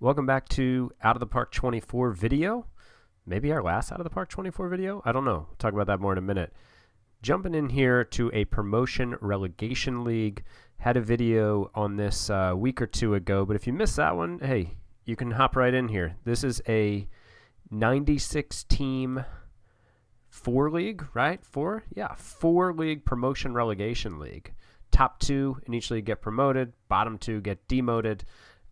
Welcome back to Out of the Park 24 video. Maybe our last Out of the Park 24 video? I don't know. We'll talk about that more in a minute. Jumping in here to a promotion relegation league. Had a video on this a week or two ago, but if you missed that one, hey, you can hop right in here. This is a 96 team 4 league, right? 4? Yeah, 4 league promotion relegation league. Top 2 in each league get promoted, bottom 2 get demoted.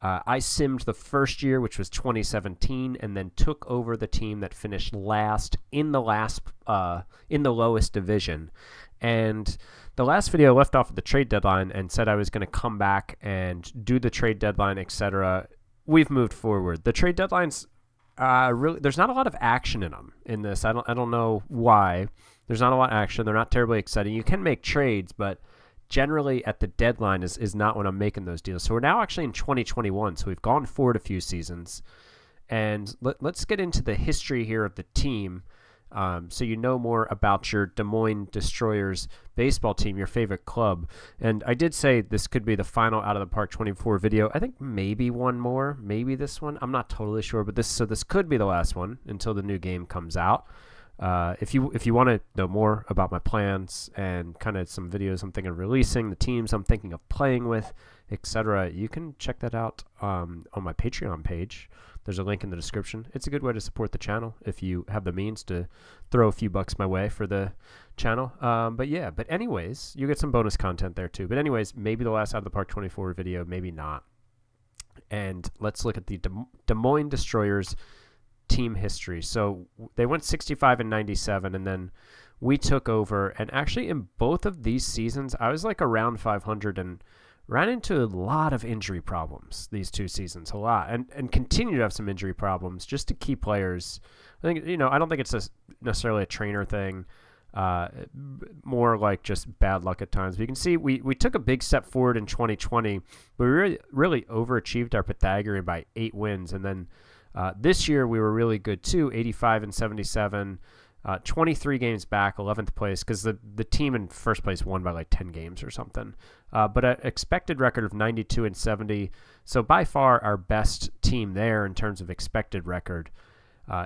I simmed the first year, which was 2017, and then took over the team that finished last in the lowest division. And the last video I left off at the trade deadline and said I was going to come back and do the trade deadline, etc. We've moved forward. The trade deadlines really, there's not a lot of action in them in this. I don't know why. There's not a lot of action. They're not terribly exciting. You can make trades, but generally at the deadline is not when I'm making those deals. So we're now actually in 2021. So we've gone forward a few seasons. And let's get into the history here of the team so you know more about your Des Moines Destroyers baseball team, your favorite club. And I did say this could be the final Out of the Park 24 video. I think maybe one more, maybe this one. I'm not totally sure, but this could be the last one until the new game comes out. If you want to know more about my plans and kind of some videos I'm thinking of releasing, the teams I'm thinking of playing with, etc., you can check that out on my Patreon page. There's a link in the description. It's a good way to support the channel if you have the means to throw a few bucks my way for the channel. But anyways, you get some bonus content there too. But anyways, maybe the last Out of the Park 24 video, maybe not. And let's look at the Des Moines Destroyers team history. So they went 65 and 97, and then we took over. And actually, in both of these seasons, I was like around 500 and ran into a lot of injury problems these 2 seasons, a lot, and continue to have some injury problems just to keep players. I think, I don't think it's necessarily a trainer thing, more like just bad luck at times. But you can see we took a big step forward in 2020, but we really overachieved our Pythagorean by 8 wins, and then this year we were really good too, 85 and 77, 23 games back, 11th place, because the team in first place won by like 10 games or something. But an expected record of 92 and 70, so by far our best team there in terms of expected record.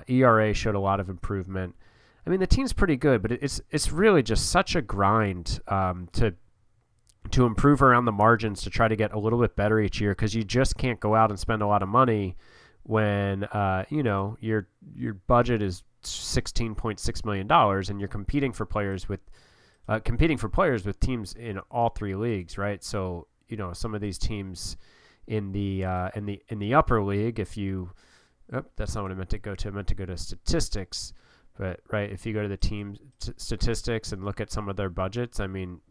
ERA showed a lot of improvement. I mean, the team's pretty good, but it's really just such a grind to improve around the margins to try to get a little bit better each year, because you just can't go out and spend a lot of money when your budget is $16.6 million and you're competing for players with teams in all 3 leagues, right? So some of these teams in the upper league, if you that's not what I meant to go to. I meant to go to statistics, but right, if you go to the team statistics and look at some of their budgets, I mean,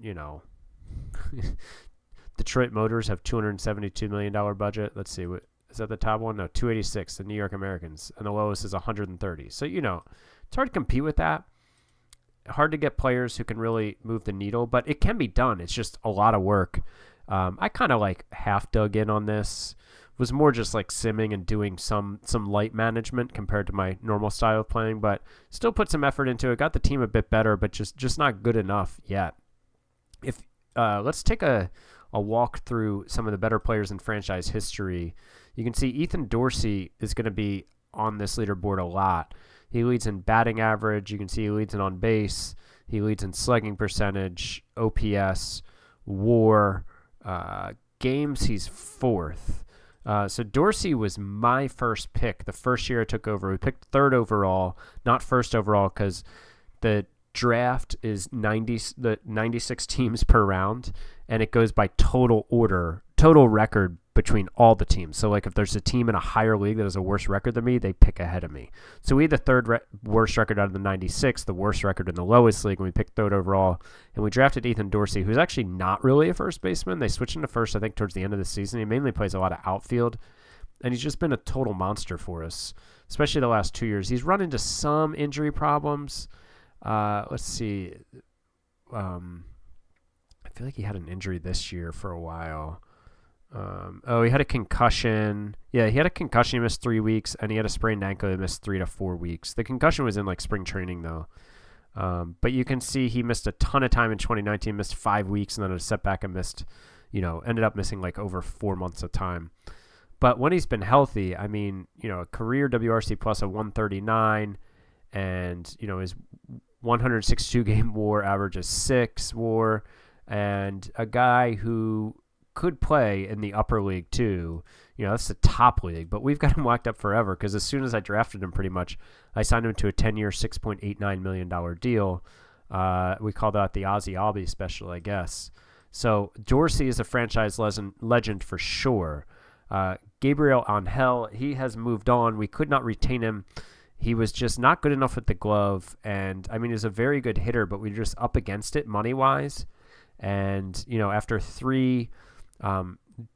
Detroit Motors have $272 million budget. Let's see, what is that, the top one? No, 286, the New York Americans, and the lowest is 130. So, it's hard to compete with that. Hard to get players who can really move the needle, but it can be done. It's just a lot of work. I kind of like half dug in on this. It was more just like simming and doing some light management compared to my normal style of playing, but still put some effort into it. Got the team a bit better, but just not good enough yet. If let's take a walk through some of the better players in franchise history. You can see Ethan Dorsey is going to be on this leaderboard a lot. He leads in batting average. You can see he leads in on base. He leads in slugging percentage, OPS, WAR, games. He's 4th. So Dorsey was my first pick the first year I took over. We picked 3rd overall, not 1st overall, because the draft is 96 teams per round, and it goes by total record between all the teams. So like if there's a team in a higher league that has a worse record than me, they pick ahead of me. So we had the 3rd worst record out of the 96, the worst record in the lowest league, and we picked 3rd overall. And we drafted Ethan Dorsey, who's actually not really a first baseman. They switched him to first, I think, towards the end of the season. He mainly plays a lot of outfield, and he's just been a total monster for us, especially the last 2 years. He's run into some injury problems. Let's see. I feel like he had an injury this year for a while. He had a concussion. Yeah, he had a concussion. He missed 3 weeks, and he had a sprained ankle. He missed 3 to 4 weeks. The concussion was in like spring training though. But you can see he missed a ton of time in 2019. Missed 5 weeks, and then a setback and missed, ended up missing like over 4 months of time. But when he's been healthy, I mean, a career WRC plus of 139, and his 162 game WAR averages 6 WAR, and a guy who could play in the upper league too. That's the top league, but we've got him locked up forever because as soon as I drafted him, pretty much, I signed him to a 10-year, $6.89 million deal. We call that the Ozzy Albie special, I guess. So Dorsey is a franchise legend for sure. Gabriel Angel, he has moved on. We could not retain him. He was just not good enough with the glove. And, I mean, he's a very good hitter, but we were just up against it money-wise. And, after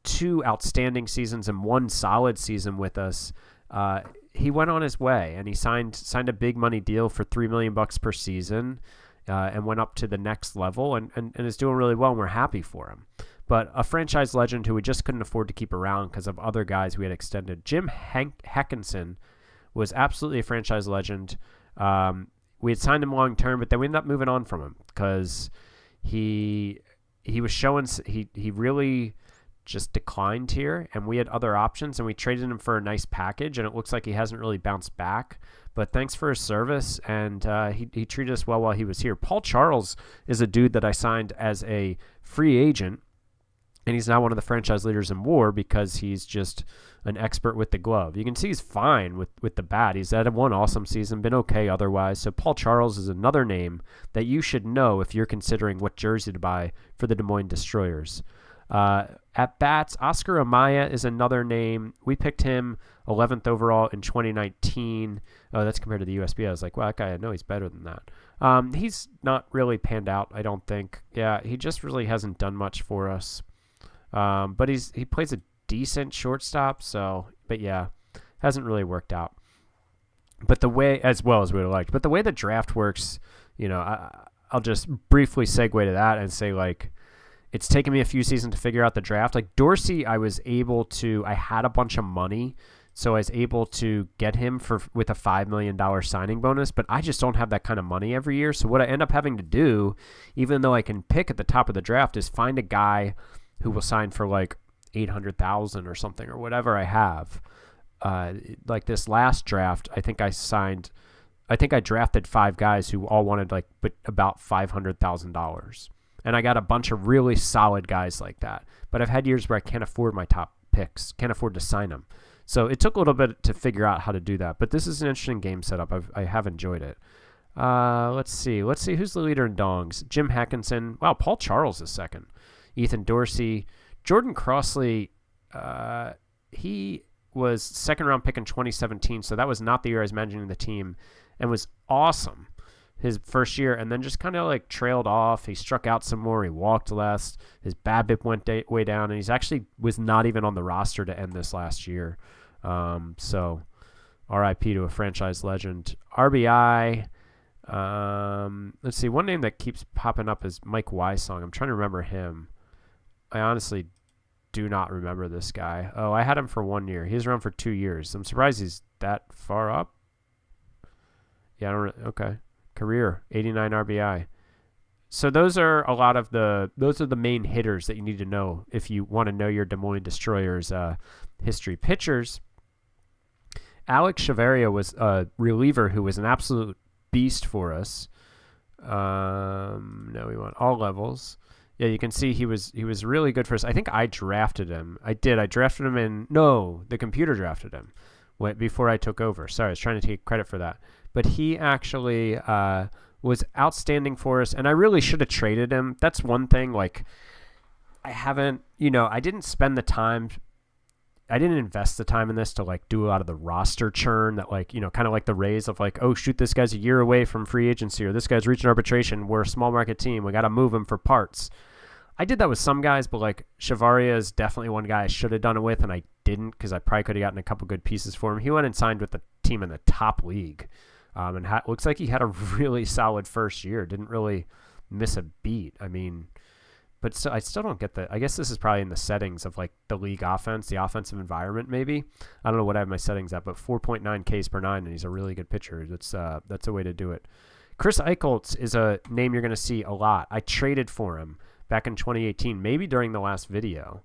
two outstanding seasons and one solid season with us, he went on his way, and he signed a big money deal for $3 million per season, and went up to the next level and is doing really well, and we're happy for him. But a franchise legend who we just couldn't afford to keep around because of other guys we had extended. Jim Heckinson was absolutely a franchise legend. We had signed him long term, but then we ended up moving on from him because he was showing he really just declined here, and we had other options, and we traded him for a nice package, and it looks like he hasn't really bounced back. But thanks for his service, and he treated us well while he was here. Paul Charles is a dude that I signed as a free agent, and he's now one of the franchise leaders in WAR because he's just an expert with the glove. You can see he's fine with the bat. He's had one awesome season, been okay otherwise. So Paul Charles is another name that you should know if you're considering what jersey to buy for the Des Moines Destroyers. At bats, Oscar Amaya is another name. We picked him 11th overall in 2019. Oh, that's compared to the USBL. I was like, well, that guy, I know he's better than that. He's not really panned out, I don't think. Yeah, he just really hasn't done much for us. But he plays a decent shortstop, but yeah, hasn't really worked out. But the way, as well as we would have liked, but the way the draft works, I'll just briefly segue to that and say, like, it's taken me a few seasons to figure out the draft. Like Dorsey, I had a bunch of money, so I was able to get him with a $5 million signing bonus, but I just don't have that kind of money every year. So what I end up having to do, even though I can pick at the top of the draft, is find a guy who will sign for like $800,000 or something or whatever I have. Like this last draft, I think I drafted 5 guys who all wanted about $500,000. And I got a bunch of really solid guys like that. But I've had years where I can't afford my top picks, can't afford to sign them. So it took a little bit to figure out how to do that. But this is an interesting game setup. I have enjoyed it. Let's see who's the leader in dongs. Jim Heckinson. Wow, Paul Charles is second. Ethan Dorsey. Jordan Crossley, he was second-round pick in 2017, so that was not the year I was managing the team, and was awesome his first year, and then just kind of like trailed off. He struck out some more. He walked less. His BABIP went way down, and he's actually was not even on the roster to end this last year. So RIP to a franchise legend. RBI, let's see. One name that keeps popping up is Mike Wysong. I'm trying to remember him. I honestly do not remember this guy. Oh, I had him for 1 year. He was around for 2 years. I'm surprised he's that far up. Yeah, okay. Career, 89 RBI. So those are the main hitters that you need to know if you want to know your Des Moines Destroyers history. Pitchers, Alex Chavarria was a reliever who was an absolute beast for us. No, we want all levels. Yeah, you can see he was really good for us. I think I drafted him. I drafted him the computer drafted him before I took over. Sorry, I was trying to take credit for that. But he actually was outstanding for us, and I really should have traded him. That's one thing. Like, I didn't spend the time. I didn't invest the time in this to do a lot of the roster churn that kind of like the Rays of oh shoot, this guy's a year away from free agency, or this guy's reaching arbitration. We're a small market team. We got to move him for parts. I did that with some guys, but Chavarria is definitely one guy I should have done it with, and I didn't because I probably could have gotten a couple good pieces for him. He went and signed with the team in the top league, and looks like he had a really solid first year. Didn't really miss a beat. I mean, but I still don't get I guess this is probably in the settings of the league offense, the offensive environment maybe. I don't know what I have my settings at, but 4.9 Ks per 9, and he's a really good pitcher. That's a way to do it. Chris Eicholtz is a name you're going to see a lot. I traded for him back in 2018, maybe during the last video.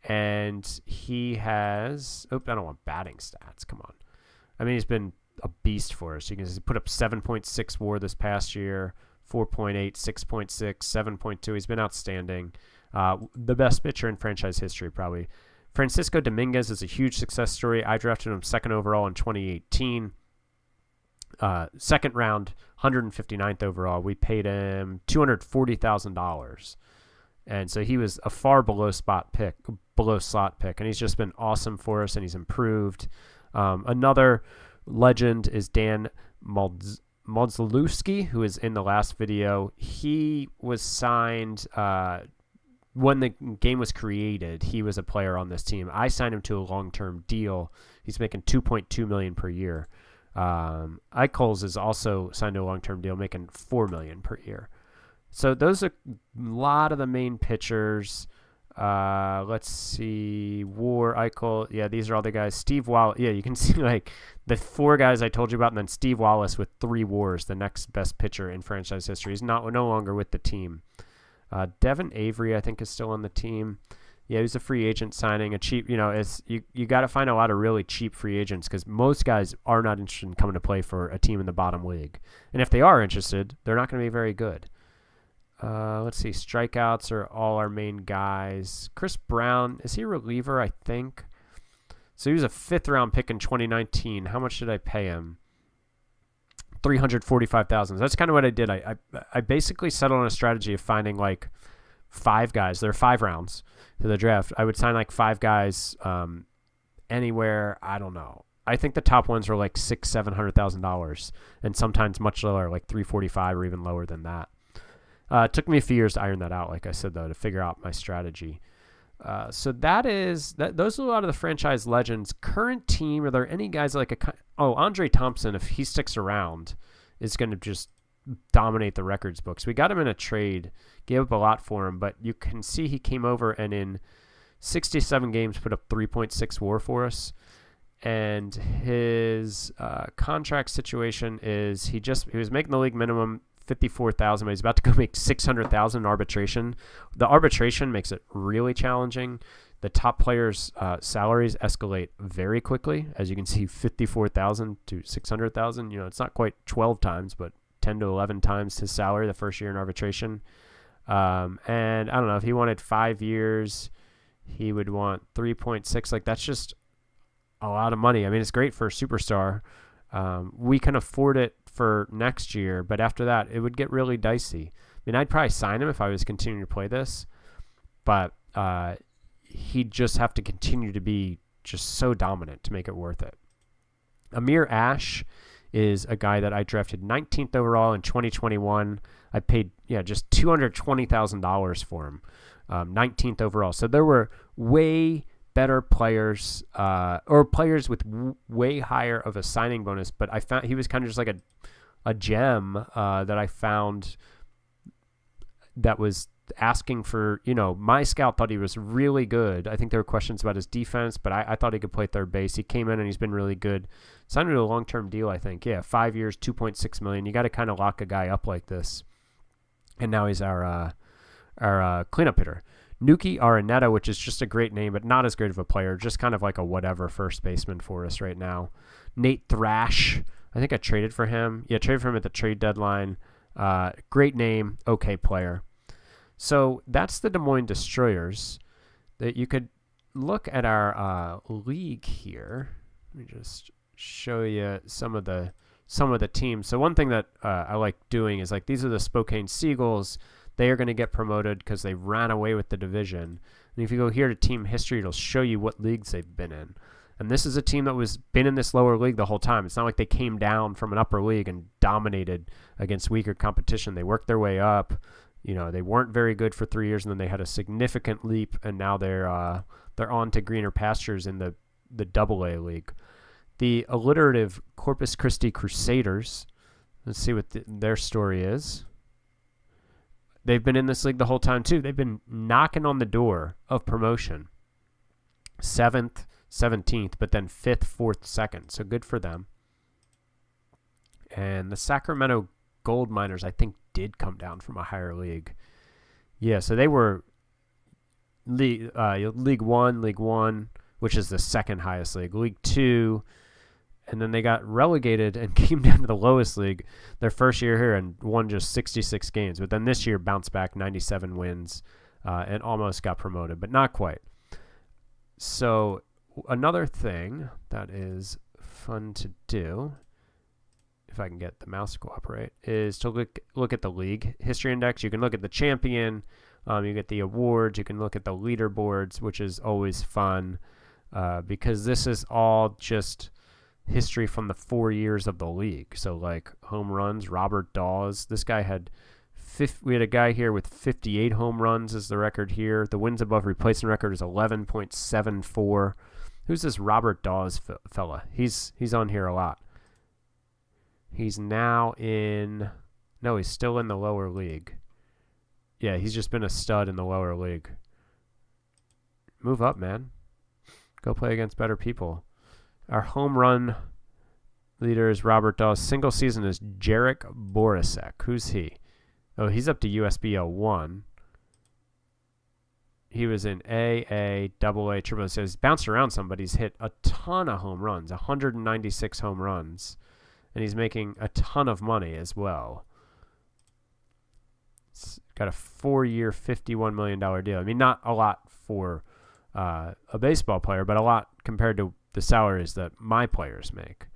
And he has, I don't want batting stats. Come on. I mean, he's been a beast for us. You can see he put up 7.6 WAR this past year, 4.8, 6.6, 7.2. He's been outstanding. The best pitcher in franchise history, probably. Francisco Dominguez is a huge success story. I drafted him 2nd overall in 2018. Second round, 159th overall. We paid him $240,000. And so he was a far below slot pick, and he's just been awesome for us, and he's improved. Another legend is Dan Modzalewski, who is in the last video. He was signed when the game was created. He was a player on this team. I signed him to a long-term deal. He's making $2.2 million per year. Eichholz is also signed to a long-term deal, making $4 million per year. So those are a lot of the main pitchers. Let's see. WAR, Eichel. Yeah, these are all the guys. Steve Wallace. Yeah, you can see like the 4 guys I told you about, and then Steve Wallace with 3 WARs, the next best pitcher in franchise history. He's no longer with the team. Devin Avery, I think, is still on the team. Yeah, he's a free agent signing. A cheap, it's you got to find a lot of really cheap free agents because most guys are not interested in coming to play for a team in the bottom league. And if they are interested, they're not going to be very good. Let's see. Strikeouts are all our main guys. Chris Brown, is he a reliever? I think. So he was a 5th-round pick in 2019. How much did I pay him? $345,000. That's kind of what I did. I basically settled on a strategy of finding like 5 guys. There are 5 rounds to the draft. I would sign like 5 guys anywhere. I don't know. I think the top ones were like $600,000-$700,000, and sometimes much lower, like $345,000 or even lower than that. It took me a few years to iron that out, like I said, though, to figure out my strategy. So those are a lot of the franchise legends. Current team, are there any guys like Andre Thompson, if he sticks around, is going to just dominate the records books. We got him in a trade, gave up a lot for him, but you can see he came over and in 67 games put up 3.6 WAR for us. And his contract situation is he was making the league minimum $54,000, but he's about to go make $600,000 in arbitration. The arbitration makes it really challenging. The top players' salaries escalate very quickly, as you can see, $54,000 to $600,000. It's not quite 12 times, but 10 to 11 times his salary the first year in arbitration. And I don't know, if he wanted 5 years, he would want 3.6. Like, that's just a lot of money. I mean, it's great for a superstar. We can afford it for next year, but after that, it would get really dicey. I mean, I'd probably sign him if I was continuing to play this, but he'd just have to continue to be just so dominant to make it worth it. Amir Ash is a guy that I drafted 19th overall in 2021. I paid just $220,000 for him, 19th overall. So there were way better players or players with way higher of a signing bonus, but I found he was kind of just like a gem that I found that was asking for, my scout thought he was really good. I think there were questions about his defense, but I thought he could play third base. He came in and he's been really good. Signed him to a long-term deal, I think. Yeah, 5 years, $2.6 million. You got to kind of lock a guy up like this. And now he's our cleanup hitter. Nuki Araneta, which is just a great name, but not as great of a player. Just kind of like a whatever first baseman for us right now. Nate Thrash, I think I traded for him. Yeah, traded for him at the trade deadline. Great name, okay player. So that's the Des Moines Destroyers. That you could look at our league here. Let me just show you some of the teams. So one thing that I like doing is like these are the Spokane Seagulls. They are going to get promoted because they ran away with the division. And if you go here to team history, it'll show you what leagues they've been in. And this is a team that was been in this lower league the whole time. It's not like they came down from an upper league and dominated against weaker competition. They worked their way up. They weren't very good for 3 years, and then they had a significant leap, and now they're on to greener pastures in the Double-A league. The alliterative Corpus Christi Crusaders. Let's see what their story is. They've been in this league the whole time, too. They've been knocking on the door of promotion. 7th, 17th, but then 5th, 4th, 2nd. So good for them. And the Sacramento Gold Miners, I think, did come down from a higher league. Yeah, so they were League One, which is the second highest league, League Two, and then they got relegated and came down to the lowest league their first year here and won just 66 games. But then this year bounced back 97 wins and almost got promoted, but not quite. So another thing that is fun to do, if I can get the mouse to cooperate, is to look at the league history index. You can look at the champion, you get the awards, you can look at the leaderboards, which is always fun because this is all just history from the 4 years of the league. So like home runs, Robert Dawes, this guy had we had a guy here with 58 home runs is the record here. The wins above replacement record is 11.74. Who's this Robert Dawes fella? He's on here a lot. He's now in... No, he's still in the lower league. Yeah, he's just been a stud in the lower league. Move up, man. Go play against better people. Our home run leader is Robert Dawes. Single season is Jarek Borisek. Who's he? Oh, he's up to USBL 1. He was in AA, AA, AAA. So he's bounced around some, but he's hit a ton of home runs, 196 home runs. And he's making a ton of money as well. It's got a 4-year, $51 million deal. I mean, not a lot for a baseball player, but a lot compared to the salaries that my players make.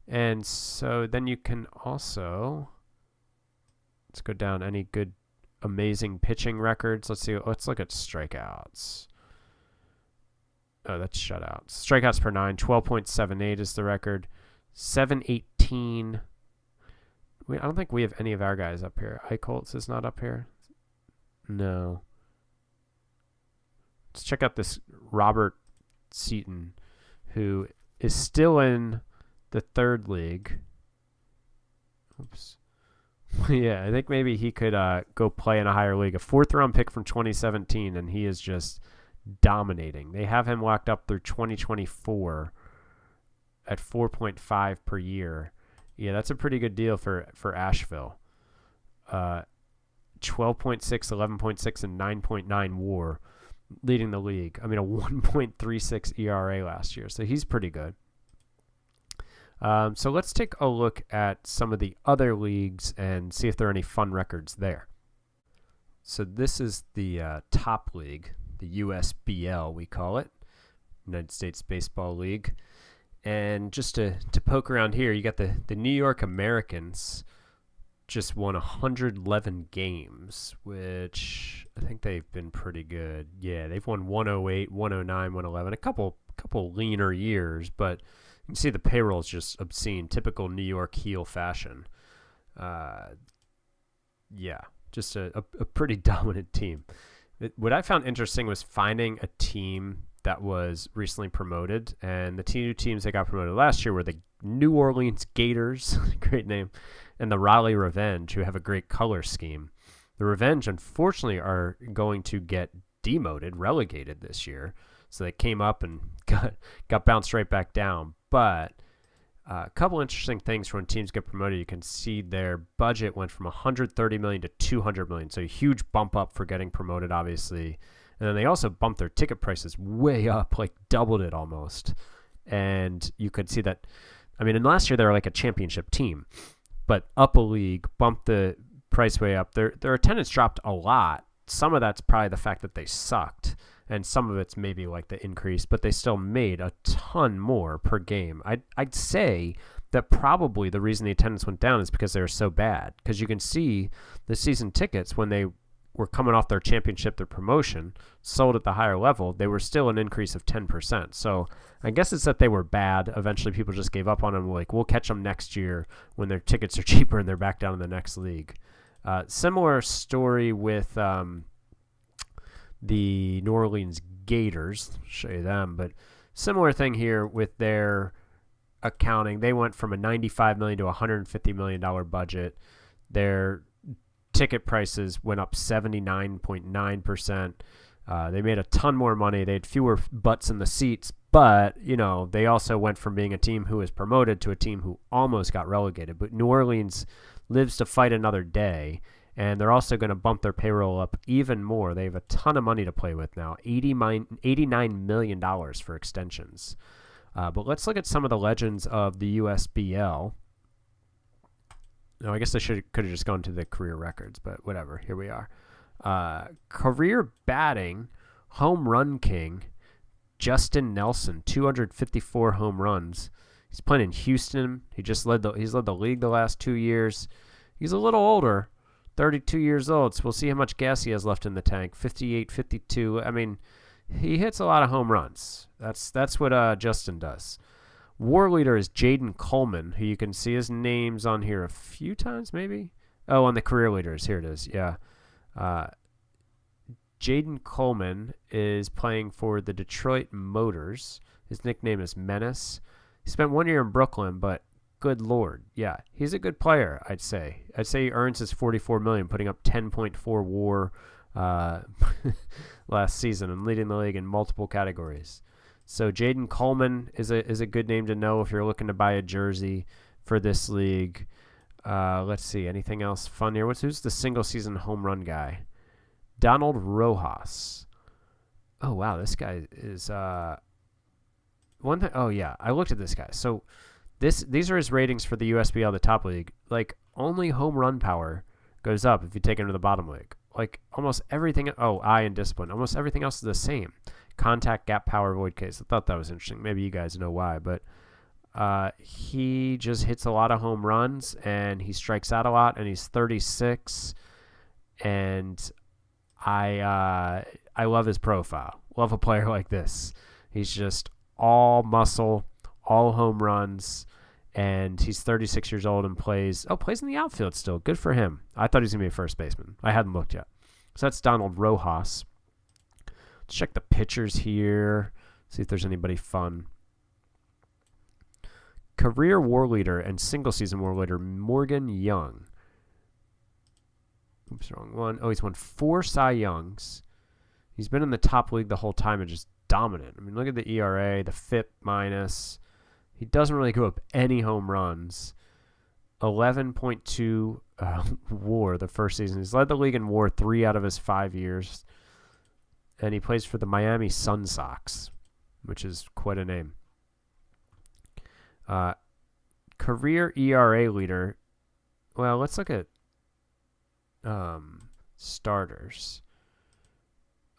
And so then you can also... Let's go down any good, amazing pitching records. Let's see. Let's look at strikeouts. Oh, that's shutouts. Strikeouts per 9, 12.78 is the record. 718. I don't think we have any of our guys up here. Eichholtz is not up here. No. Let's check out this Robert Seaton, who is still in the third league. Oops. Yeah, I think maybe he could go play in a higher league. A 4th-round pick from 2017, and he is just dominating. They have him locked up through 2024 at 4.5 per year. Yeah, that's a pretty good deal for Asheville. 12.6, 11.6, and 9.9 WAR, leading the league. I mean, a 1.36 ERA last year, so he's pretty good. So let's take a look at some of the other leagues and see if there are any fun records there. So this is the top league, the USBL we call it, United States Baseball League. And just to poke around here, you got the New York Americans just won 111 games, which I think they've been pretty good. Yeah, they've won 108, 109, 111, a couple leaner years, but you can see the payroll is just obscene, typical New York heel fashion. Yeah, just a pretty dominant team. What I found interesting was finding a team that was recently promoted, and the two teams that got promoted last year were the New Orleans Gators, great name, and the Raleigh Revenge, who have a great color scheme. The Revenge, unfortunately, are going to get demoted, relegated this year, so they came up and got bounced right back down. But a couple interesting things for when teams get promoted. You can see their budget went from $130 million to $200 million, so a huge bump up for getting promoted, obviously. And then they also bumped their ticket prices way up, like doubled it almost. And you could see that, I mean, and last year they were like a championship team, but up a league, bumped the price way up. Their attendance dropped a lot. Some of that's probably the fact that they sucked, and some of it's maybe like the increase, but they still made a ton more per game. I'd say that probably the reason the attendance went down is because they were so bad, because you can see the season tickets when they were coming off their championship, their promotion, sold at the higher level, they were still an increase of 10%. So I guess it's that they were bad. Eventually people just gave up on them, like, we'll catch them next year when their tickets are cheaper and they're back down in the next league. Similar story with the New Orleans Gators. I'll show you them, but similar thing here with their accounting. They went from a $95 million to $150 million budget. Their ticket prices went up 79.9%. They made a ton more money. They had fewer butts in the seats, but, you know, they also went from being a team who was promoted to a team who almost got relegated. But New Orleans lives to fight another day, And they're also going to bump their payroll up even more. They have a ton of money to play with now, $89 million for extensions. But let's look at some of the legends of the USBL. No, I guess I could have just gone to the career records, but whatever. Here we are. Career batting, home run king, Justin Nelson, 254 home runs. He's playing in Houston. He's led the league the last 2 years. He's a little older, 32 years old, so we'll see how much gas he has left in the tank. 58, 52. I mean, he hits a lot of home runs. That's what Justin does. War leader is Jaden Coleman, who you can see his name's on here a few times, maybe. Oh, on the career leaders. Here it is. Yeah. Jaden Coleman is playing for the Detroit Motors. His nickname is Menace. He spent 1 year in Brooklyn, but good Lord. Yeah, he's a good player, I'd say. I'd say he earns his $44 million, putting up 10.4 WAR last season and leading the league in multiple categories. So Jaden Coleman is a good name to know if you're looking to buy a jersey for this league. Let's see, anything else fun here? Who's the single season home run guy? Donald Rojas. Oh wow, this guy is one thing. Oh yeah, I looked at this guy. So these are his ratings for the USBL, the top league. Like only home run power goes up if you take him to the bottom league. Like almost everything. Oh, eye and discipline. Almost everything else is the same. Contact, gap, power, void case. I thought that was interesting. Maybe you guys know why, but he just hits a lot of home runs and he strikes out a lot. And he's 36, and I love his profile. Love a player like this. He's just all muscle, all home runs, and he's 36 years old and plays in the outfield still. Good for him. I thought he was going to be a first baseman. I hadn't looked yet. So that's Donald Rojas. Let's check the pitchers here, see if there's anybody fun. Career war leader and single season war leader, Morgan Young. Oops, wrong one. Oh, he's won 4 Cy Youngs. He's been in the top league the whole time and just dominant. I mean, look at the ERA, the FIP minus. He doesn't really go up any home runs. 11.2 WAR the first season. He's led the league in WAR 3 out of his 5 years. And he plays for the Miami Sun Sox, which is quite a name. Career ERA leader. Well, let's look at starters.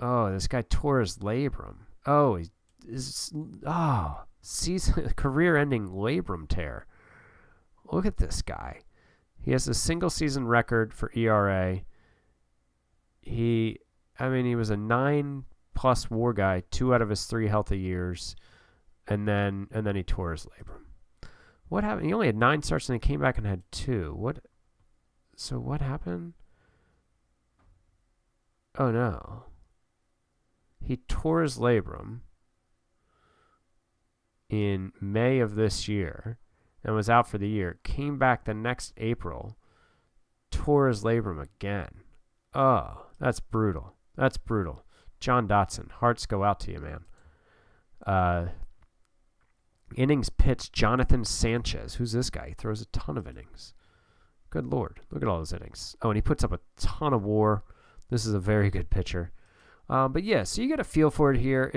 Oh, this guy tore his labrum. Oh, season career-ending labrum tear. Look at this guy. He has a single season record for ERA. He was a 9+ WAR guy 2 out of his 3 healthy years, and then he tore his labrum. What happened? He only had 9 starts and he came back and had 2. So what happened? Oh no. He tore his labrum in May of this year and was out for the year. Came back the next April, tore his labrum again. Oh, that's brutal. That's brutal. John Dotson, hearts go out to you, man. Innings pitched, Jonathan Sanchez. Who's this guy? He throws a ton of innings. Good Lord. Look at all those innings. Oh, and he puts up a ton of WAR. This is a very good pitcher. But yeah, so you get a feel for it here.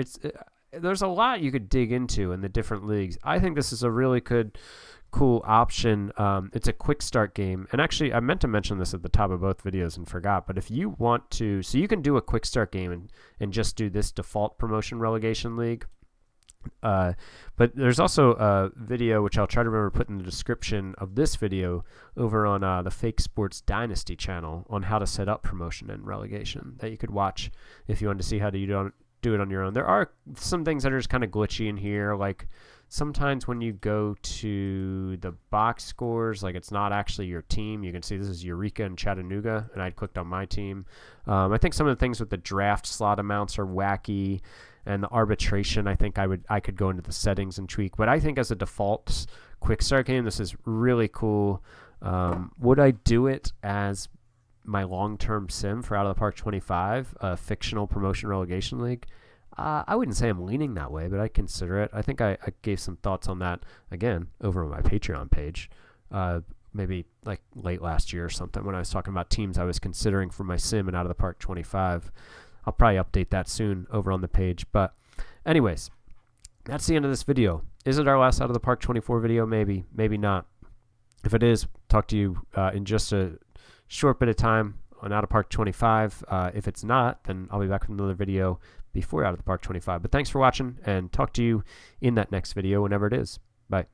There's a lot you could dig into in the different leagues. I think this is a really good, cool option. It's a quick start game. And actually, I meant to mention this at the top of both videos and forgot. But if you want to, so you can do a quick start game and just do this default promotion relegation league. But there's also a video, which I'll try to remember to put in the description of this video over on the Fake Sports Dynasty channel on how to set up promotion and relegation that you could watch if you want to see how to do it on your own. There are some things that are just kind of glitchy in here, like sometimes when you go to the box scores, like it's not actually your team. You can see this is Eureka and Chattanooga, and I clicked on my team. I think some of the things with the draft slot amounts are wacky, and the arbitration, I think I could go into the settings and tweak. But I think as a default quick start game, this is really cool. Would I do it as my long-term sim for Out of the Park 25, a fictional promotion relegation league? I wouldn't say I'm leaning that way, but I'd consider it. I think I gave some thoughts on that, again, over on my Patreon page. maybe like late last year or something when I was talking about teams I was considering for my sim and Out of the Park 25. I'll probably update that soon over on the page. But anyways, that's the end of this video. Is it our last Out of the Park 24 video? Maybe, maybe not. If it is, talk to you in just a short bit of time on Out of Park 25. If it's not, then I'll be back with another video before Out of the Park 25. But thanks for watching, and talk to you in that next video whenever it is. Bye.